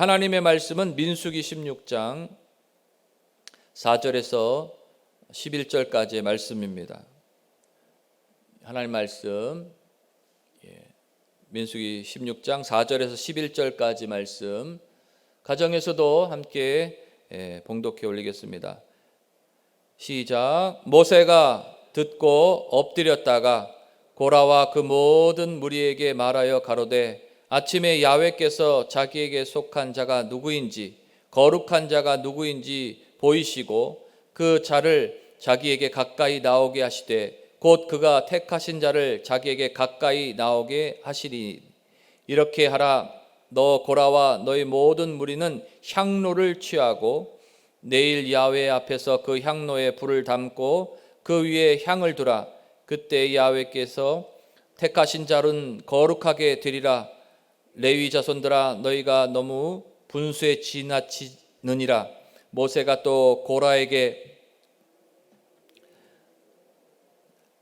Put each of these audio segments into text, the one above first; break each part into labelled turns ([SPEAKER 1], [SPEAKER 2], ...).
[SPEAKER 1] 하나님의 말씀은 민수기 16장 4절에서 11절까지의 말씀입니다. 하나님 말씀, 민수기 16장 4절에서 11절까지 말씀, 가정에서도 함께 봉독해 올리겠습니다. 시작. 모세가 듣고 엎드렸다가 고라와 그 모든 무리에게 말하여 가로되 아침에 야훼께서 자기에게 속한 자가 누구인지 거룩한 자가 누구인지 보이시고 그 자를 자기에게 가까이 나오게 하시되 곧 그가 택하신 자를 자기에게 가까이 나오게 하시리. 이렇게 하라. 너 고라와 너희 모든 무리는 향로를 취하고 내일 야훼 앞에서 그 향로에 불을 담고 그 위에 향을 두라. 그때 야훼께서 택하신 자는 거룩하게 되리라. 레위 자손들아, 너희가 너무 분수에 지나치느니라. 모세가 또 고라에게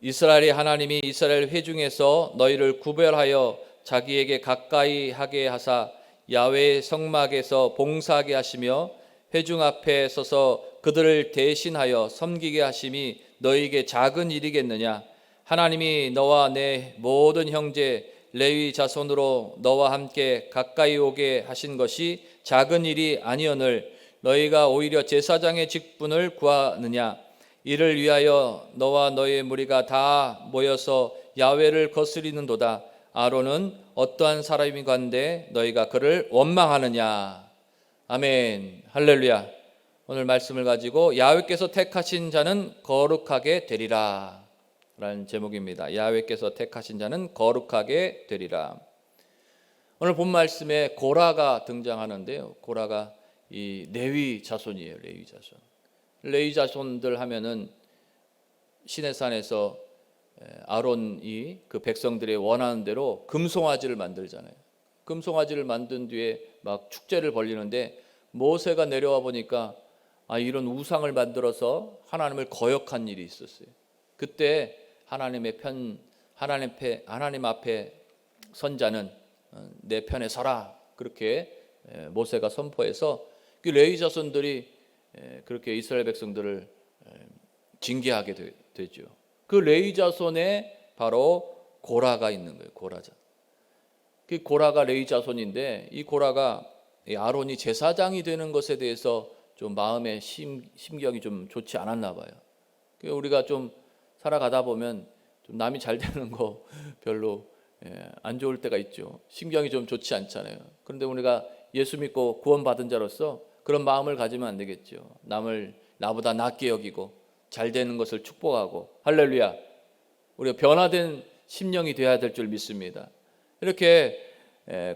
[SPEAKER 1] 이스라엘의 하나님이 이스라엘 회중에서 너희를 구별하여 자기에게 가까이 하게 하사 야훼의 성막에서 봉사하게 하시며 회중 앞에 서서 그들을 대신하여 섬기게 하심이 너희에게 작은 일이겠느냐. 하나님이 너와 내 모든 형제 레위 자손으로 너와 함께 가까이 오게 하신 것이 작은 일이 아니오늘 너희가 오히려 제사장의 직분을 구하느냐. 이를 위하여 너와 너의 무리가 다 모여서 야훼를 거스리는도다. 아론은 어떠한 사람인가인데 너희가 그를 원망하느냐. 아멘. 할렐루야. 오늘 말씀을 가지고 야훼께서 택하신 자는 거룩하게 되리라 라는 제목입니다. 야훼께서 택하신 자는 거룩하게 되리라. 오늘 본 말씀에 고라가 등장하는데요. 고라가 이 레위 자손이에요. 레위 자손. 레위 자손들 하면은 시내산에서 아론이 그 백성들의 원하는 대로 금송아지를 만들잖아요. 금송아지를 만든 뒤에 막 축제를 벌리는데 모세가 내려와 보니까 이런 우상을 만들어서 하나님을 거역한 일이 있었어요. 그때 하나님 앞에 선 자는 내 편에 서라. 그렇게 모세가 선포해서 그 레위 자손들이 그렇게 이스라엘 백성들을 징계하게 되죠. 그 레위 자손에 바로 고라가 있는 거예요. 고라자. 그 고라가 레위 자손인데 이 고라가 아론이 제사장이 되는 것에 대해서 좀 마음의 심경이 좀 좋지 않았나 봐요. 우리가 좀 살아가다 보면 좀 남이 잘 되는 거 별로 안 좋을 때가 있죠. 심경이 좀 좋지 않잖아요. 그런데 우리가 예수 믿고 구원받은 자로서 그런 마음을 가지면 안 되겠죠. 남을 나보다 낫게 여기고 잘 되는 것을 축복하고, 할렐루야, 우리가 변화된 심령이 되어야 될 줄 믿습니다. 이렇게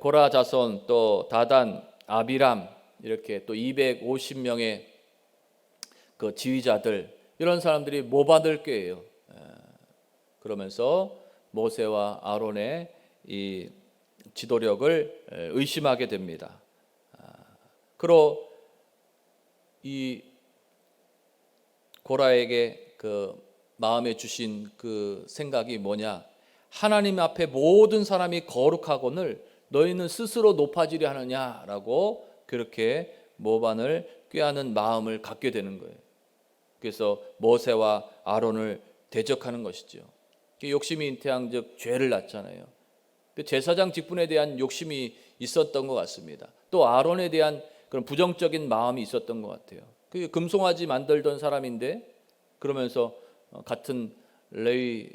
[SPEAKER 1] 고라 자손, 또 다단, 아비람, 이렇게 또 250명의 그 지휘자들, 이런 사람들이 뭐 받을 꾀예요. 그러면서 모세와 아론의 이 지도력을 의심하게 됩니다. 그러 이 고라에게 그 마음에 주신 그 생각이 뭐냐? 하나님 앞에 모든 사람이 거룩하거늘 너희는 스스로 높아지려 하느냐라고 그렇게 모반을 꾀하는 마음을 갖게 되는 거예요. 그래서 모세와 아론을 대적하는 것이죠. 욕심이 잉태한즉 죄를 낳잖아요. 제사장 직분에 대한 욕심이 있었던 것 같습니다. 또 아론에 대한 그런 부정적인 마음이 있었던 것 같아요. 그 금송아지 만들던 사람인데 그러면서 같은 레위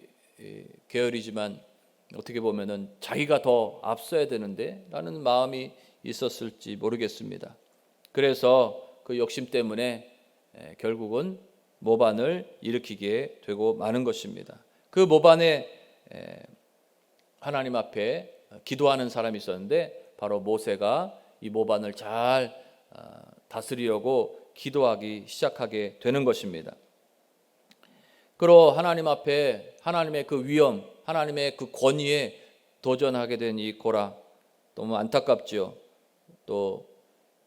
[SPEAKER 1] 계열이지만 어떻게 보면은 자기가 더 앞서야 되는데 라는 마음이 있었을지 모르겠습니다. 그래서 그 욕심 때문에 결국은 모반을 일으키게 되고 마는 것입니다. 그 모반에 하나님 앞에 기도하는 사람이 있었는데 바로 모세가 이 모반을 잘 다스리려고 기도하기 시작하게 되는 것입니다. 그로 하나님 앞에 하나님의 그 위엄, 하나님의 그 권위에 도전하게 된 이 고라, 너무 안타깝죠. 또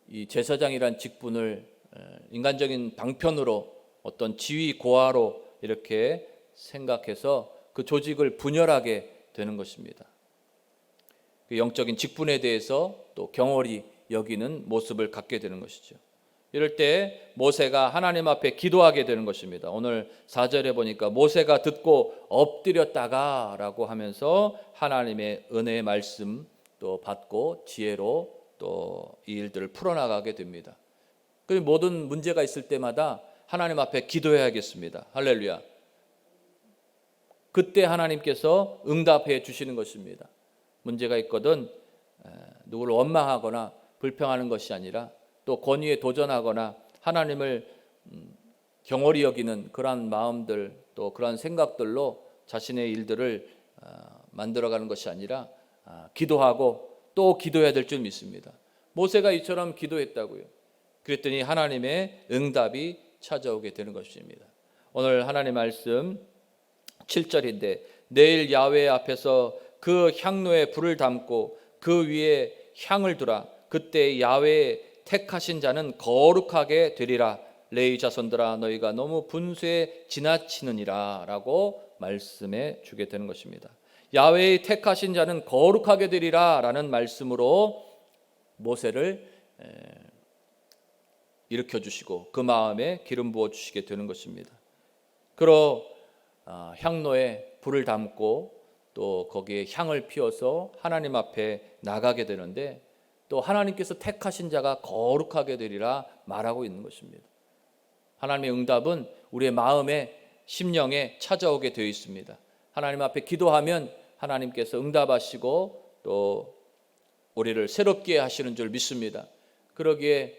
[SPEAKER 1] 이 제사장이란 직분을 인간적인 방편으로 어떤 지위 고하로 이렇게 생각해서 그 조직을 분열하게 되는 것입니다. 그 영적인 직분에 대해서 또 경홀이 여기는 모습을 갖게 되는 것이죠. 이럴 때 모세가 하나님 앞에 기도하게 되는 것입니다. 오늘 4절에 보니까 모세가 듣고 엎드렸다가 라고 하면서 하나님의 은혜의 말씀 또 받고 지혜로 또 이 일들을 풀어나가게 됩니다. 그리고 모든 문제가 있을 때마다 하나님 앞에 기도해야겠습니다. 할렐루야. 그때 하나님께서 응답해 주시는 것입니다. 문제가 있거든 누구를 원망하거나 불평하는 것이 아니라 또 권위에 도전하거나 하나님을 경홀히 여기는 그러한 마음들 또 그러한 생각들로 자신의 일들을 만들어가는 것이 아니라 기도하고 또 기도해야 될 줄 믿습니다. 모세가 이처럼 기도했다고요. 그랬더니 하나님의 응답이 찾아오게 되는 것입니다. 오늘 하나님 말씀 7절인데 내일 야훼 앞에서 그 향로에 불을 담고 그 위에 향을 두라. 그때 야훼의 택하신 자는 거룩하게 되리라. 레위 자손들아 너희가 너무 분수에 지나치느니라 라고 말씀해 주게 되는 것입니다. 야훼의 택하신 자는 거룩하게 되리라 라는 말씀으로 모세를 일으켜 주시고 그 마음에 기름 부어 주시게 되는 것입니다. 그러 향로에 불을 담고 또 거기에 향을 피워서 하나님 앞에 나가게 되는데 또 하나님께서 택하신 자가 거룩하게 되리라 말하고 있는 것입니다. 하나님의 응답은 우리의 마음에 심령에 찾아오게 되어 있습니다. 하나님 앞에 기도하면 하나님께서 응답하시고 또 우리를 새롭게 하시는 줄 믿습니다. 그러기에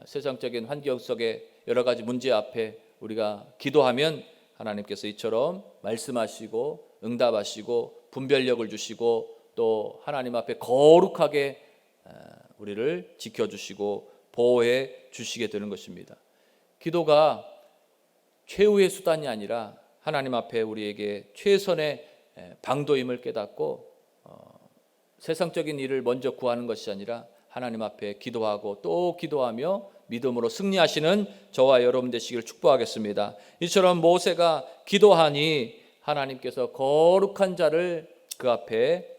[SPEAKER 1] 세상적인 환경 속에 여러 가지 문제 앞에 우리가 기도하면 하나님께서 이처럼 말씀하시고 응답하시고 분별력을 주시고 또 하나님 앞에 거룩하게 우리를 지켜주시고 보호해 주시게 되는 것입니다. 기도가 최후의 수단이 아니라 하나님 앞에 우리에게 최선의 방도임을 깨닫고 세상적인 일을 먼저 구하는 것이 아니라 하나님 앞에 기도하고 또 기도하며 믿음으로 승리하시는 저와 여러분 되시길 축복하겠습니다. 이처럼 모세가 기도하니 하나님께서 거룩한 자를 그 앞에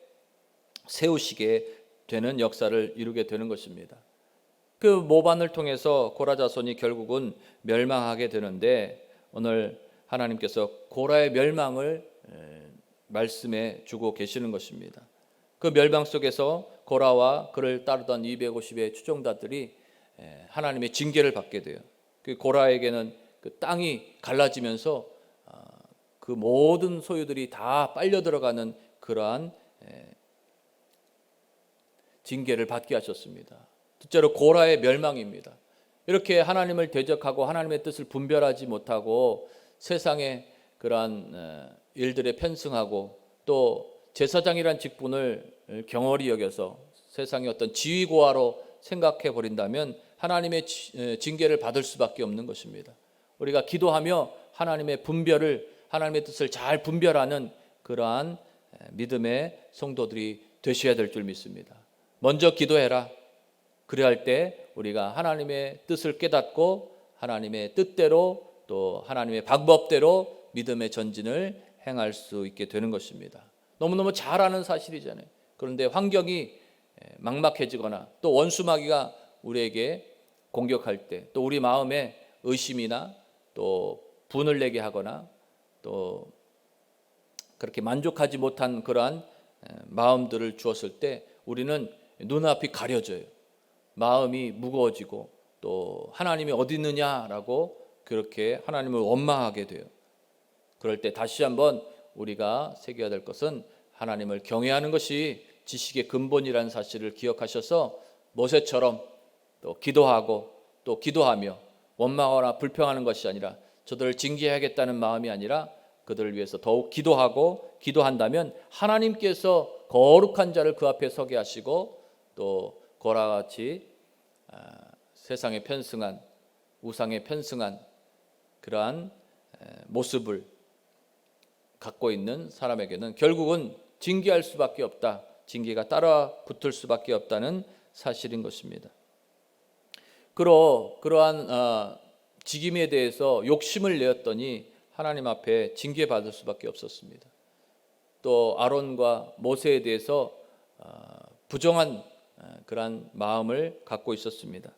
[SPEAKER 1] 세우시게 되는 역사를 이루게 되는 것입니다. 그 모반을 통해서 고라 자손이 결국은 멸망하게 되는데 오늘 하나님께서 고라의 멸망을 말씀해 주고 계시는 것입니다. 그 멸망 속에서 고라와 그를 따르던 250의 추종자들이 하나님의 징계를 받게 돼요. 그 고라에게는 그 땅이 갈라지면서 그 모든 소유들이 다 빨려 들어가는 그러한 징계를 받게 하셨습니다. 둘째로 고라의 멸망입니다. 이렇게 하나님을 대적하고 하나님의 뜻을 분별하지 못하고 세상의 그러한 일들에 편승하고 또 제사장이란 직분을 경홀히 여겨서 세상의 어떤 지위고하로 생각해 버린다면 하나님의 징계를 받을 수밖에 없는 것입니다. 우리가 기도하며 하나님의 분별을 하나님의 뜻을 잘 분별하는 그러한 믿음의 성도들이 되셔야 될 줄 믿습니다. 먼저 기도해라. 그래야 할 때 우리가 하나님의 뜻을 깨닫고 하나님의 뜻대로 또 하나님의 방법대로 믿음의 전진을 행할 수 있게 되는 것입니다. 너무너무 잘 아는 사실이잖아요. 그런데 환경이 막막해지거나 또 원수마귀가 우리에게 공격할 때 또 우리 마음에 의심이나 또 분을 내게 하거나 또 그렇게 만족하지 못한 그러한 마음들을 주었을 때 우리는 눈앞이 가려져요. 마음이 무거워지고 또 하나님이 어디 있느냐라고 그렇게 하나님을 원망하게 돼요. 그럴 때 다시 한번 우리가 새겨야 될 것은 하나님을 경외하는 것이 지식의 근본이라는 사실을 기억하셔서 모세처럼 또 기도하고 또 기도하며 원망하거나 불평하는 것이 아니라 저들을 징계하겠다는 마음이 아니라 그들을 위해서 더욱 기도하고 기도한다면 하나님께서 거룩한 자를 그 앞에 서게 하시고 또 고라같이 세상에 편승한 우상에 편승한 그러한 모습을 갖고 있는 사람에게는 결국은 징계할 수밖에 없다. 징계가 따라 붙을 수밖에 없다는 사실인 것입니다. 그러한 직임에 대해서 욕심을 내었더니 하나님 앞에 징계받을 수밖에 없었습니다. 또 아론과 모세에 대해서 부정한 그러한 마음을 갖고 있었습니다.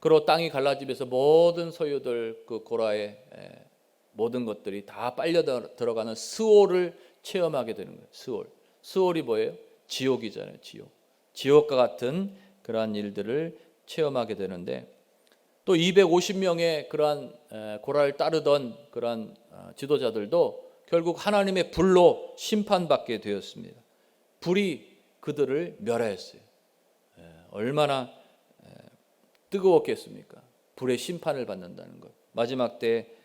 [SPEAKER 1] 그로 땅이 갈라지면서 모든 소유들 그 고라의 모든 것들이 다 빨려 들어가는 스올을 체험하게 되는 거예요. 스올이 뭐예요? 지옥이잖아요. 지옥과 같은 그러한 일들을 체험하게 되는데, 또 250명의 그러한 고라를 따르던 그러한 지도자들도 결국 하나님의 불로 심판받게 되었습니다. 불이 그들을 멸하였어요. 얼마나 뜨거웠겠습니까? 불의 심판을 받는다는 것. 마지막 때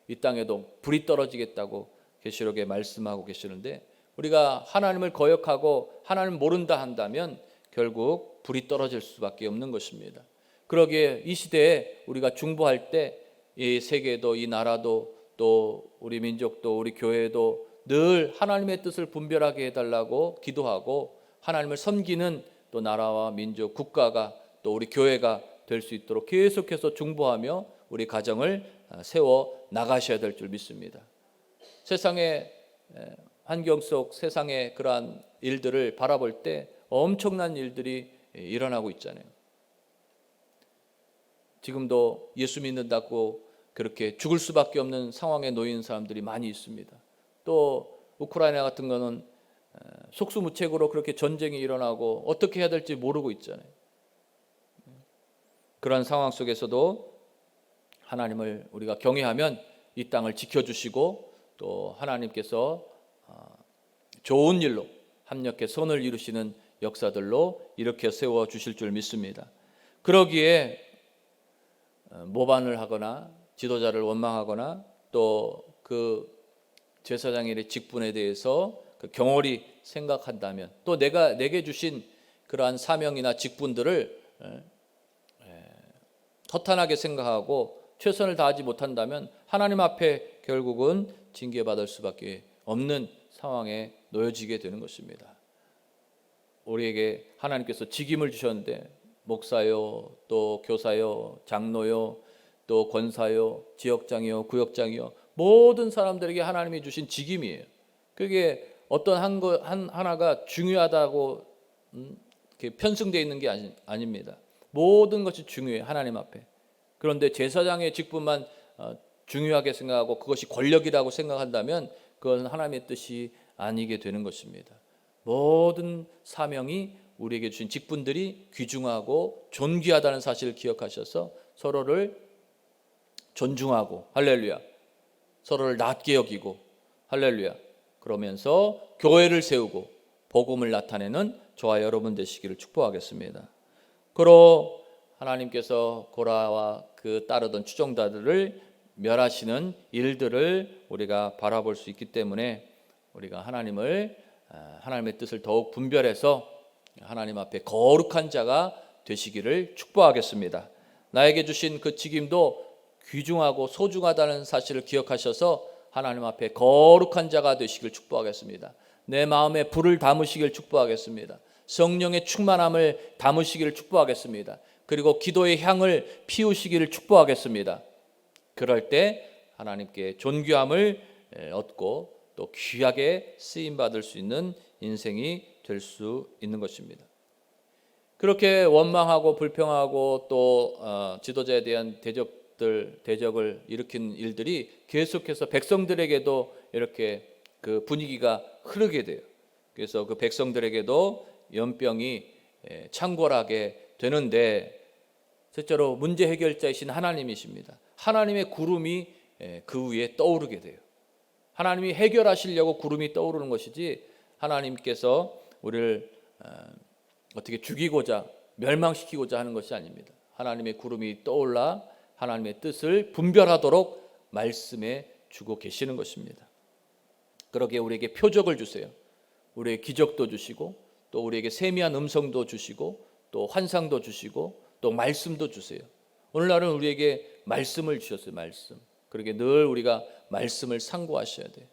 [SPEAKER 1] 이 땅에도 불이 떨어지겠다고 계시록에 말씀하고 계시는데, 우리가 하나님을 거역하고 하나님을 모른다 한다면 결국 불이 떨어질 수밖에 없는 것입니다. 그러기에 이 시대에 우리가 중보할 때 이 세계도, 이 나라도, 또 우리 민족도, 우리 교회도 늘 하나님의 뜻을 분별하게 해달라고 기도하고, 하나님을 섬기는 또 나라와 민족, 국가가, 또 우리 교회가 될 수 있도록 계속해서 중보하며 우리 가정을 세워 나가셔야 될 줄 믿습니다. 세상의 환경 속 세상의 그러한 일들을 바라볼 때 엄청난 일들이 일어나고 있잖아요. 지금도 예수 믿는다고 그렇게 죽을 수밖에 없는 상황에 놓인 사람들이 많이 있습니다. 또 우크라이나 같은 거는 속수무책으로 그렇게 전쟁이 일어나고 어떻게 해야 될지 모르고 있잖아요. 그런 상황 속에서도 하나님을 우리가 경외하면 이 땅을 지켜주시고, 또 하나님께서 좋은 일로 합력해 선을 이루시는 역사들로 일으켜 세워 주실 줄 믿습니다. 그러기에 모반을 하거나 지도자를 원망하거나 또 그 제사장의 직분에 대해서 그 경홀히 생각한다면, 또 내게 주신 그러한 사명이나 직분들을 허탄하게 생각하고 최선을 다하지 못한다면 하나님 앞에 결국은 징계받을 수밖에 없는 상황에 놓여지게 되는 것입니다. 우리에게 하나님께서 직임을 주셨는데, 목사요, 또 교사요, 장로요, 또 권사요, 지역장이요, 구역장이요, 모든 사람들에게 하나님이 주신 직임이에요. 그게 어떤 하나가 중요하다고 편승되어 있는 게 아닙니다. 모든 것이 중요해요, 하나님 앞에. 그런데 제사장의 직분만 중요하게 생각하고 그것이 권력이라고 생각한다면 그건 하나님의 뜻이 아니게 되는 것입니다. 모든 사명이, 우리에게 주신 직분들이 귀중하고 존귀하다는 사실을 기억하셔서 서로를 존중하고, 할렐루야, 서로를 낮게 여기고, 할렐루야, 그러면서 교회를 세우고 복음을 나타내는 저와 여러분 되시기를 축복하겠습니다. 그로 하나님께서 고라와 그 따르던 추종자들을 멸하시는 일들을 우리가 바라볼 수 있기 때문에 우리가 하나님의 뜻을 더욱 분별해서 하나님 앞에 거룩한 자가 되시기를 축복하겠습니다. 나에게 주신 그 직임도 귀중하고 소중하다는 사실을 기억하셔서 하나님 앞에 거룩한 자가 되시길 축복하겠습니다. 내 마음에 불을 담으시길 축복하겠습니다. 성령의 충만함을 담으시기를 축복하겠습니다. 그리고 기도의 향을 피우시기를 축복하겠습니다. 그럴 때 하나님께 존귀함을 얻고 또 귀하게 쓰임받을 수 있는 인생이 될 수 있는 것입니다. 그렇게 원망하고 불평하고 또 지도자에 대한 대적을 일으킨 일들이 계속해서 백성들에게도 이렇게 그 분위기가 흐르게 돼요. 그래서 그 백성들에게도 연병이 창궐하게 되는데, 실제로 문제 해결자이신 하나님이십니다. 하나님의 구름이 그 위에 떠오르게 돼요. 하나님이 해결하시려고 구름이 떠오르는 것이지, 하나님께서 우리를 어떻게 죽이고자 멸망시키고자 하는 것이 아닙니다. 하나님의 구름이 떠올라 하나님의 뜻을 분별하도록 말씀해 주고 계시는 것입니다. 그러기에 우리에게 표적을 주세요. 우리에게 기적도 주시고, 또 우리에게 세미한 음성도 주시고, 또 환상도 주시고, 또 말씀도 주세요. 오늘날은 우리에게 말씀을 주셨어요. 말씀. 그러기에 늘 우리가 말씀을 상고하셔야 돼요.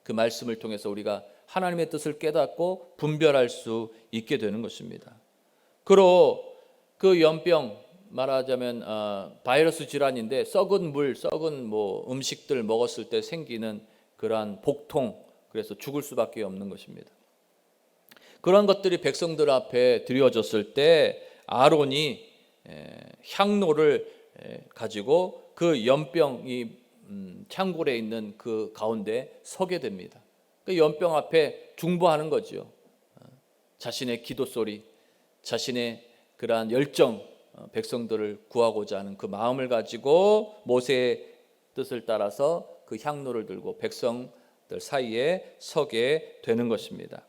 [SPEAKER 1] 그 말씀을 통해서 우리가 하나님의 뜻을 깨닫고 분별할 수 있게 되는 것입니다. 그로 그 연병, 말하자면 바이러스 질환인데, 썩은 물, 썩은 음식들 먹었을 때 생기는 그러한 복통, 그래서 죽을 수밖에 없는 것입니다. 그런 것들이 백성들 앞에 드려졌을 때 아론이 향로를 가지고 그 연병이 창고에 있는 그 가운데 서게 됩니다. 그 연병 앞에 중보하는 거죠. 자신의 기도 소리, 자신의 그러한 열정, 백성들을 구하고자 하는 그 마음을 가지고 모세의 뜻을 따라서 그 향로를 들고 백성들 사이에 서게 되는 것입니다.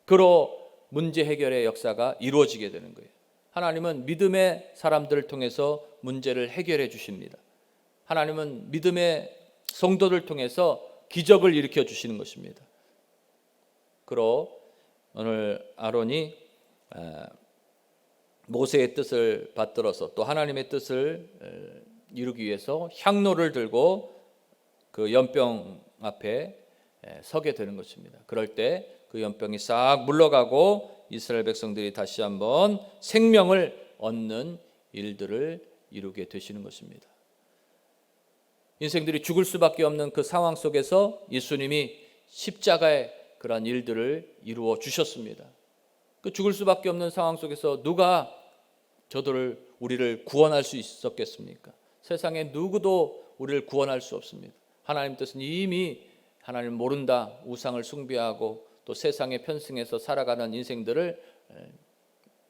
[SPEAKER 1] 그로 문제 해결의 역사가 이루어지게 되는 거예요. 하나님은 믿음의 사람들을 통해서 문제를 해결해 주십니다. 하나님은 믿음의 성도들 통해서 기적을 일으켜 주시는 것입니다. 그로 오늘 아론이 모세의 뜻을 받들어서 또 하나님의 뜻을 이루기 위해서 향로를 들고 그 연병 앞에 서게 되는 것입니다. 그럴 때 그 연병이 싹 물러가고 이스라엘 백성들이 다시 한번 생명을 얻는 일들을 이루게 되시는 것입니다. 인생들이 죽을 수밖에 없는 그 상황 속에서 예수님이 십자가의 그러한 일들을 이루어 주셨습니다. 그 죽을 수밖에 없는 상황 속에서 누가 우리를 구원할 수 있었겠습니까? 세상에 누구도 우리를 구원할 수 없습니다. 하나님 뜻은 이미 하나님 모른다 우상을 숭배하고 또 세상에 편승해서 살아가는 인생들을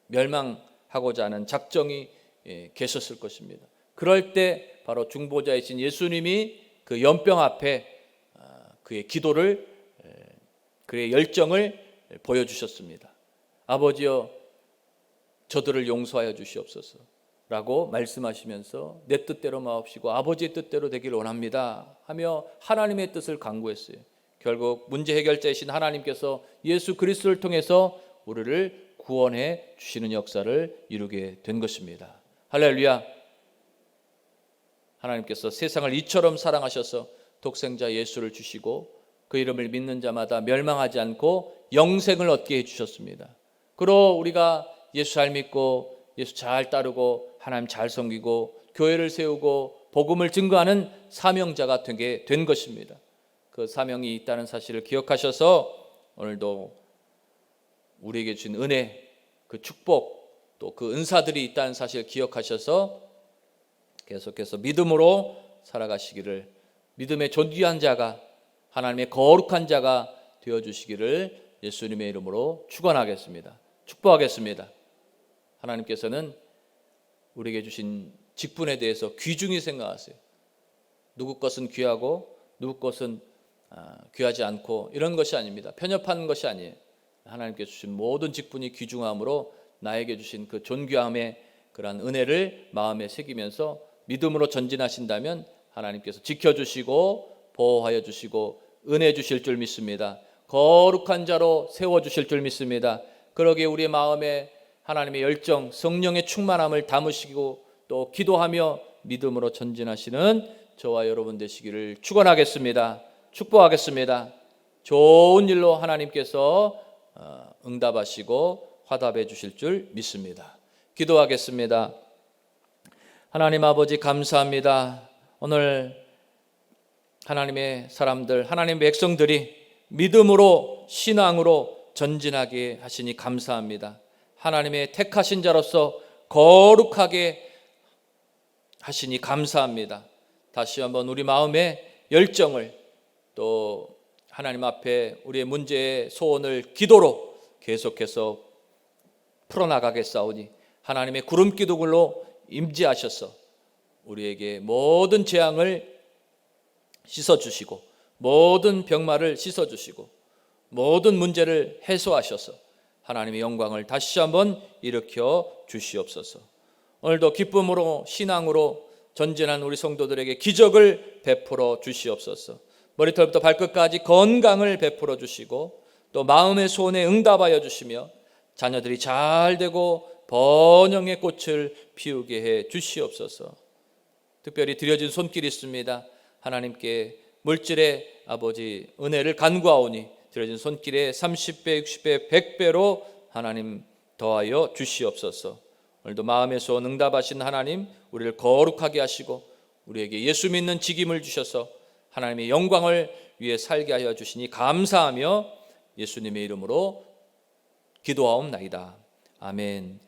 [SPEAKER 1] 멸망하고자 하는 작정이 계셨을 것입니다. 그럴 때 바로 중보자이신 예수님이 그 연병 앞에 그의 기도를, 그의 열정을 보여주셨습니다. 아버지여 저들을 용서하여 주시옵소서 라고 말씀하시면서 내 뜻대로 마옵시고 아버지의 뜻대로 되기를 원합니다 하며 하나님의 뜻을 간구했어요. 결국 문제 해결자이신 하나님께서 예수 그리스도를 통해서 우리를 구원해 주시는 역사를 이루게 된 것입니다. 할렐루야. 하나님께서 세상을 이처럼 사랑하셔서 독생자 예수를 주시고 그 이름을 믿는 자마다 멸망하지 않고 영생을 얻게 해주셨습니다. 그러 우리가 예수 잘 믿고 예수 잘 따르고 하나님 잘 섬기고 교회를 세우고 복음을 증거하는 사명자가 되게 된 것입니다. 그 사명이 있다는 사실을 기억하셔서 오늘도 우리에게 주신 은혜, 그 축복, 또 그 은사들이 있다는 사실을 기억하셔서 계속해서 믿음으로 살아가시기를, 믿음의 존귀한 자가, 하나님의 거룩한 자가 되어주시기를 예수님의 이름으로 축원하겠습니다. 축복하겠습니다. 하나님께서는 우리에게 주신 직분에 대해서 귀중히 생각하세요. 누구 것은 귀하고 누구 것은 귀하지 않고 이런 것이 아닙니다. 편협한 것이 아니에요. 하나님께 주신 모든 직분이 귀중함으로 나에게 주신 그 존귀함의 그러한 은혜를 마음에 새기면서 믿음으로 전진하신다면 하나님께서 지켜주시고 보호하여 주시고 은혜 주실 줄 믿습니다. 거룩한 자로 세워주실 줄 믿습니다. 그러기에 우리의 마음에 하나님의 열정, 성령의 충만함을 담으시고 또 기도하며 믿음으로 전진하시는 저와 여러분 되시기를 축원하겠습니다. 축복하겠습니다. 좋은 일로 하나님께서 응답하시고 화답해 주실 줄 믿습니다. 기도하겠습니다. 하나님 아버지 감사합니다. 오늘 하나님의 사람들, 하나님의 백성들이 믿음으로 신앙으로 전진하게 하시니 감사합니다. 하나님의 택하신 자로서 거룩하게 하시니 감사합니다. 다시 한번 우리 마음의 열정을 또 하나님 앞에 우리의 문제의 소원을 기도로 계속해서 풀어나가겠사오니 하나님의 구름 기둥으로 임재하셔서 우리에게 모든 재앙을 씻어주시고 모든 병마를 씻어주시고 모든 문제를 해소하셔서 하나님의 영광을 다시 한번 일으켜 주시옵소서. 오늘도 기쁨으로 신앙으로 전진한 우리 성도들에게 기적을 베풀어 주시옵소서. 머리털부터 발끝까지 건강을 베풀어 주시고 또 마음의 소원에 응답하여 주시며 자녀들이 잘 되고 번영의 꽃을 피우게 해 주시옵소서. 특별히 드려진 손길이 있습니다. 하나님께 물질의 아버지 은혜를 간구하오니 드려진 손길에 30배, 60배, 100배로 하나님 더하여 주시옵소서. 오늘도 마음의 소원 응답하신 하나님, 우리를 거룩하게 하시고 우리에게 예수 믿는 직임을 주셔서 하나님의 영광을 위해 살게 하여 주시니 감사하며 예수님의 이름으로 기도하옵나이다. 아멘.